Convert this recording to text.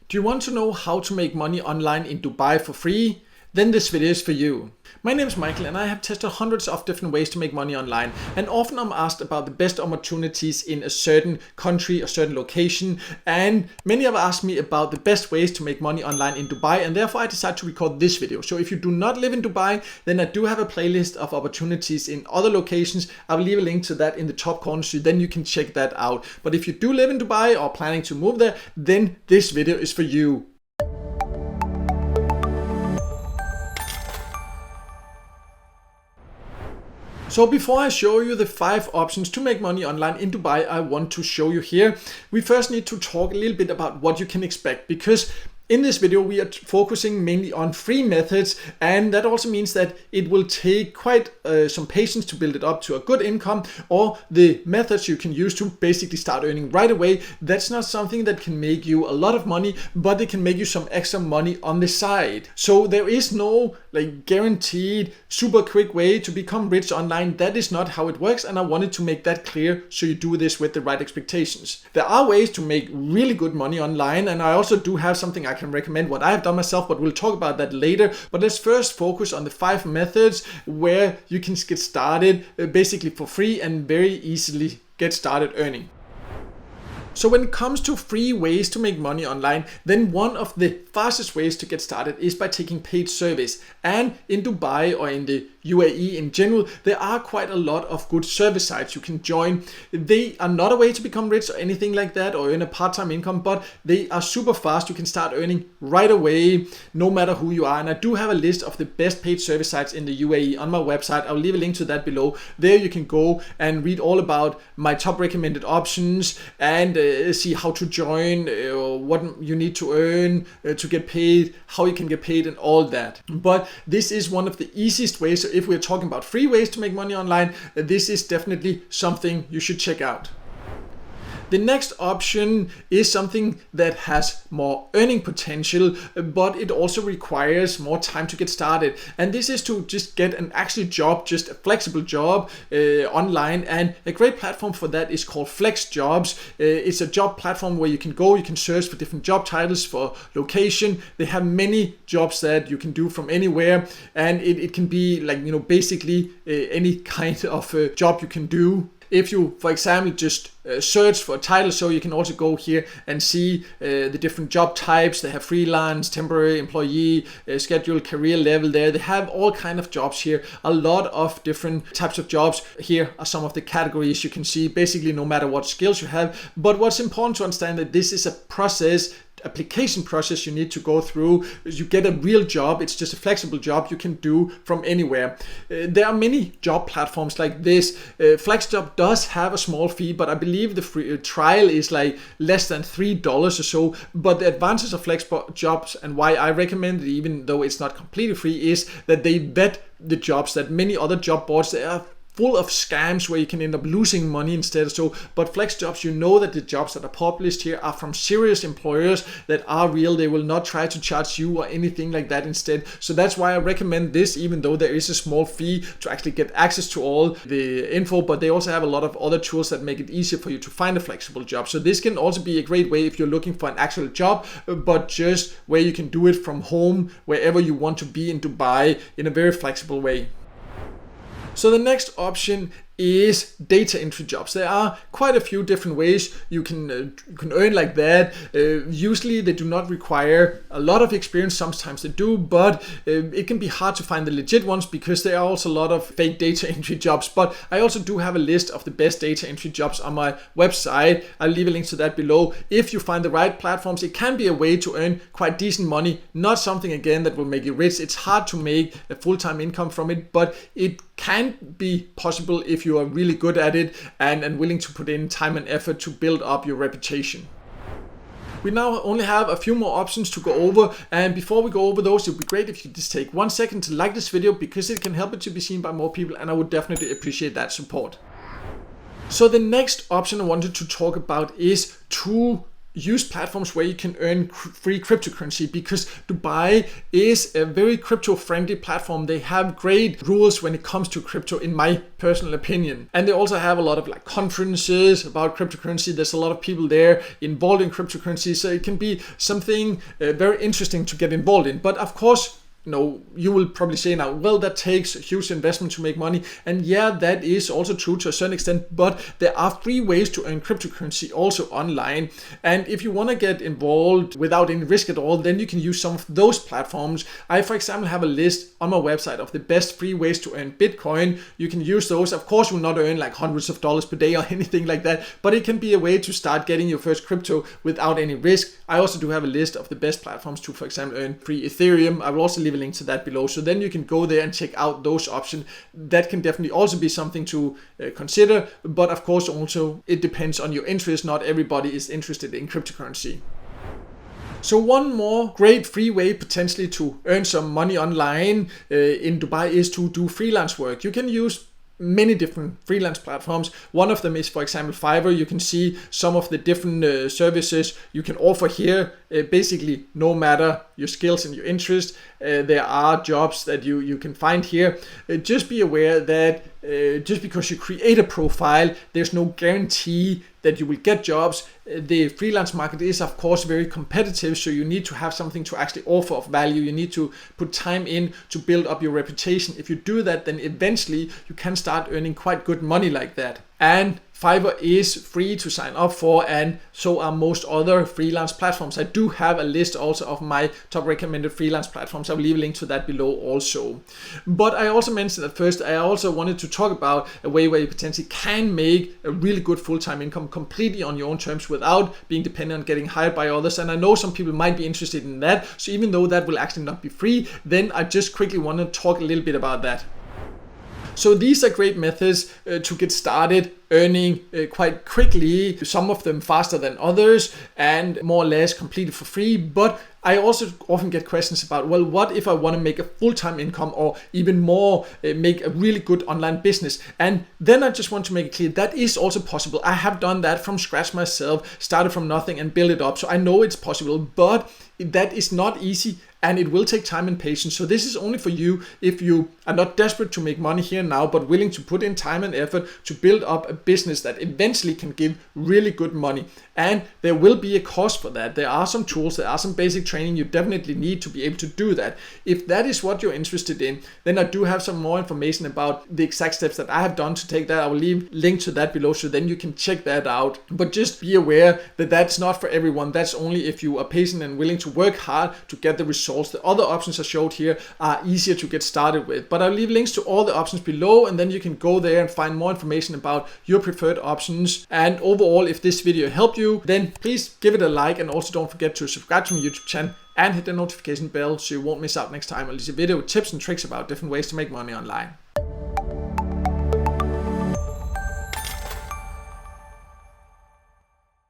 Do you want to know how to make money online in Dubai for free? Then this video is for you. My name is Michael and I have tested hundreds of different ways to make money online, and often I'm asked about the best opportunities in a certain country or certain location, and many have asked me about the best ways to make money online in Dubai, and therefore I decided to record this video. So if you do not live in Dubai, then I do have a playlist of opportunities in other locations. I will leave a link to that in the top corner so then you can check that out. But if you do live in Dubai or planning to move there, then this video is for you. So before I show you the 5 options to make money online in Dubai, I want to show you here. We first need to talk a little bit about what you can expect, because in this video we are focusing mainly on free methods, and that also means that it will take quite some patience to build it up to a good income, or the methods you can use to basically start earning right away. That's not something that can make you a lot of money, but it can make you some extra money on the side. So there is no guaranteed super quick way to become rich online. That is not how it works, and I wanted to make that clear so you do this with the right expectations. There are ways to make really good money online, and I also do have something I can recommend what I have done myself, but we'll talk about that later. But let's first focus on the 5 methods where you can get started basically for free and very easily get started earning. So when it comes to free ways to make money online, then one of the fastest ways to get started is by taking paid service. And in Dubai or in the UAE in general, there are quite a lot of good service sites you can join. They are not a way to become rich or anything like that, or earn a part-time income, but they are super fast. You can start earning right away, no matter who you are. And I do have a list of the best paid service sites in the UAE on my website. I'll leave a link to that below. There you can go and read all about my top recommended options and see how to join, what you need to earn to get paid, how you can get paid, and all that. But this is one of the easiest ways. So if we're talking about free ways to make money online, this is definitely something you should check out. The next option is something that has more earning potential, but it also requires more time to get started. And this is to just get an actual job, just a flexible job online. And a great platform for that is called FlexJobs. It's a job platform where you can search for different job titles for location. They have many jobs that you can do from anywhere. And it can be basically any kind of job you can do. If you, for example, just search for a title, so you can also go here and see the different job types. They have freelance, temporary, employee, scheduled, career level there. They have all kind of jobs here, a lot of different types of jobs. Here are some of the categories you can see, basically no matter what skills you have. But what's important to understand that this is a application process you need to go through. You get a real job. It's just a flexible job you can do from anywhere. There are many job platforms like this. FlexJob does have a small fee, but I believe the free trial is less than $3 or so. But the advantage of FlexJobs, and why I recommend it even though it's not completely free, is that they vet the jobs. That many other job boards, they are full of scams where you can end up losing money instead. But FlexJobs, you know that the jobs that are published here are from serious employers that are real. They will not try to charge you or anything like that instead. So that's why I recommend this, even though there is a small fee to actually get access to all the info. But they also have a lot of other tools that make it easier for you to find a flexible job. So this can also be a great way if you're looking for an actual job, but just where you can do it from home, wherever you want to be in Dubai, in a very flexible way. So the next option is data entry jobs. There are quite a few different ways you can earn like that. Usually they do not require a lot of experience. Sometimes they do, but it can be hard to find the legit ones because there are also a lot of fake data entry jobs. But I also do have a list of the best data entry jobs on my website. I'll leave a link to that below. If you find the right platforms, it can be a way to earn quite decent money. Not something again that will make you rich. It's hard to make a full-time income from it, but it can be possible if you are really good at it and willing to put in time and effort to build up your reputation. We now only have a few more options to go over, and before we go over those, it would be great if you could just take 1 second to like this video, because it can help it to be seen by more people, and I would definitely appreciate that support. So the next option I wanted to talk about is to use platforms where you can earn free cryptocurrency, because Dubai is a very crypto-friendly platform. They have great rules when it comes to crypto, in my personal opinion. And they also have a lot of like conferences about cryptocurrency. There's a lot of people there involved in cryptocurrency, so it can be something very interesting to get involved in. But of course, you will probably say now, well, that takes a huge investment to make money. And yeah, that is also true to a certain extent, but there are free ways to earn cryptocurrency also online. And if you want to get involved without any risk at all, then you can use some of those platforms. I, for example, have a list on my website of the best free ways to earn Bitcoin. You can use those. Of course, you will not earn like hundreds of dollars per day or anything like that, but it can be a way to start getting your first crypto without any risk. I also do have a list of the best platforms to, for example, earn free Ethereum. I will also leave a link to that below, so then you can go there and check out those options. That can definitely also be something to consider, but of course also it depends on your interest. Not everybody is interested in cryptocurrency. So one more great free way potentially to earn some money online in Dubai is to do freelance work. You can use many different freelance platforms. One of them is, for example, Fiverr. You can see some of the different services you can offer here. Basically, no matter your skills and your interest, there are jobs that you can find here. Just be aware that just because you create a profile, there's no guarantee that you will get jobs. The freelance market is, of course, very competitive, so you need to have something to actually offer of value. You need to put time in to build up your reputation. If you do that, then eventually you can start earning quite good money like that. And Fiverr is free to sign up for, and so are most other freelance platforms. I do have a list also of my top recommended freelance platforms. I will leave a link to that below also. But I also mentioned at first, I also wanted to talk about a way where you potentially can make a really good full-time income completely on your own terms without being dependent on getting hired by others. And I know some people might be interested in that. So even though that will actually not be free, then I just quickly want to talk a little bit about that. So these are great methods to get started earning quite quickly, some of them faster than others and more or less completely for free. But I also often get questions about, well, what if I want to make a full-time income, or even more, make a really good online business? And then I just want to make it clear that is also possible. I have done that from scratch myself, started from nothing and built it up. So I know it's possible, but that is not easy and it will take time and patience. So this is only for you if you are not desperate to make money here now, but willing to put in time and effort to build up a business that eventually can give really good money. And there will be a cost for that. There are some tools, there are some basic training you definitely need to be able to do that. If that is what you're interested in, then I do have some more information about the exact steps that I have done to take that. I will leave a link to that below, so then you can check that out. But just be aware that that's not for everyone. That's only if you are patient and willing to work hard to get the results. The other options I showed here are easier to get started with. But I'll leave links to all the options below, and then you can go there and find more information about your preferred options. And overall, if this video helped you, then please give it a like, and also don't forget to subscribe to my YouTube channel and hit the notification bell so you won't miss out next time I release a video with tips and tricks about different ways to make money online.